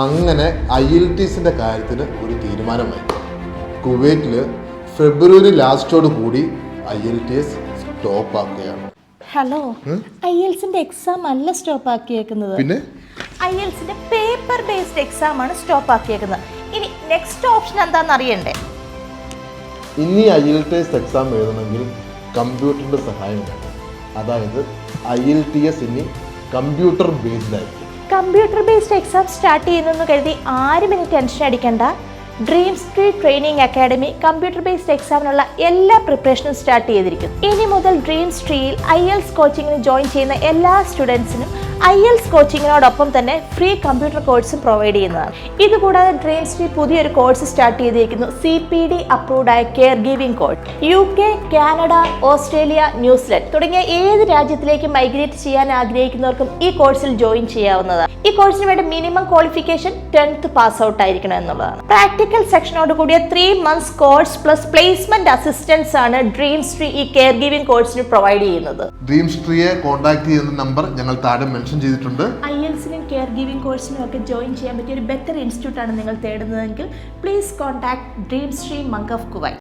അങ്ങനെ IELTSന്റെ കാര്യത്തിന് ഒരു തീരുമാനമായി. കുവൈറ്റിൽ ഫെബ്രുവരി ലാസ്റ്റോട് കൂടി IELTS സ്റ്റോപ്പ് ആക്കുകയാണ്. ഹലോ, IELTSന്റെ എക്സാം അല്ല സ്റ്റോപ്പ് ആക്കിയേക്കുന്നത്. പിന്നെ IELTSന്റെ പേപ്പർ ബേസ്ഡ് എക്സാം ആണ് സ്റ്റോപ്പ് ആക്കിയേക്കുന്നത്. ഇനി നെക്സ്റ്റ് ഓപ്ഷൻ എന്താണെന്ന് അറിയണ്ടേ? ഇനി IELTS എക്സാം എഴുതണമെങ്കിൽ കമ്പ്യൂട്ടറിൻ്റെ സഹായം വേണം. അതായത് IELTS ഇനി കമ്പ്യൂട്ടർ ബേസ്ഡ് ആയിരിക്കും. കമ്പ്യൂട്ടർ ബേസ്ഡ് എക്സാം സ്റ്റാർട്ട് ചെയ്യുന്നെന്ന് കരുതി ആരും ഇനി ടെൻഷൻ അടിക്കണ്ട. Dreams tree training academy computer based എക്സാമിനുള്ള എല്ലാ പ്രിപ്പറേഷനും സ്റ്റാർട്ട് ചെയ്തിരിക്കുന്നു. ഇനി മുതൽ ഡ്രീംസ് ട്രീയിൽ IELTS കോച്ചിങ്ങിന് ജോയിൻ ചെയ്യുന്ന എല്ലാ സ്റ്റുഡൻസിനും IELTS കോച്ചിങ്ങിനോടൊപ്പം തന്നെ ഫ്രീ കമ്പ്യൂട്ടർ കോഴ്സും പ്രൊവൈഡ് ചെയ്യുന്നതാണ്. ഇതുകൂടാതെ ഡ്രീംസ് ട്രീ പുതിയൊരു കോഴ്സ് സ്റ്റാർട്ട് ചെയ്തിരിക്കുന്നു. CPD അപ്രൂവ്ഡ് ആയ care giving course. UK, Canada, Australia, New Zealand തുടങ്ങിയ ഏത് രാജ്യത്തിലേക്ക് മൈഗ്രേറ്റ് ചെയ്യാൻ ആഗ്രഹിക്കുന്നവർക്കും ഈ കോഴ്സിൽ ജോയിൻ ചെയ്യാവുന്നതാണ്. ഈ കോഴ്സിന് വേണ്ട minimum qualification 10th pass out ആയിരിക്കണം എന്നുള്ളതാണ്. പ്രാക്ടിക്കൽ സെക്ഷനോട് കൂടിയ 3 months course plus placement assistance ആണ് ഡ്രീംസ് ട്രീ ഈ കെയർ ഗിവിംഗ് കോഴ്സിന് പ്രൊവൈഡ് ചെയ്യുന്നത്. ഡ്രീംസ് ട്രീയെ കോൺടാക്ട് ചെയ്യുന്ന നമ്പർ ഞങ്ങൾ താഴെ മെൻഷൻ ചെയ്തിട്ടുണ്ട്. IELTSനും കെയർ ഗിവിംഗ് കോഴ്സിനും ഒക്കെ ജോയിൻ ചെയ്യാൻ പറ്റിയ ഒരു ബെറ്റർ ഇൻസ്റ്റിറ്റ്യൂട്ട് ആണ് നിങ്ങൾ തേടുന്നതെങ്കിൽ please contact dreams tree Mangaf of Kuwait.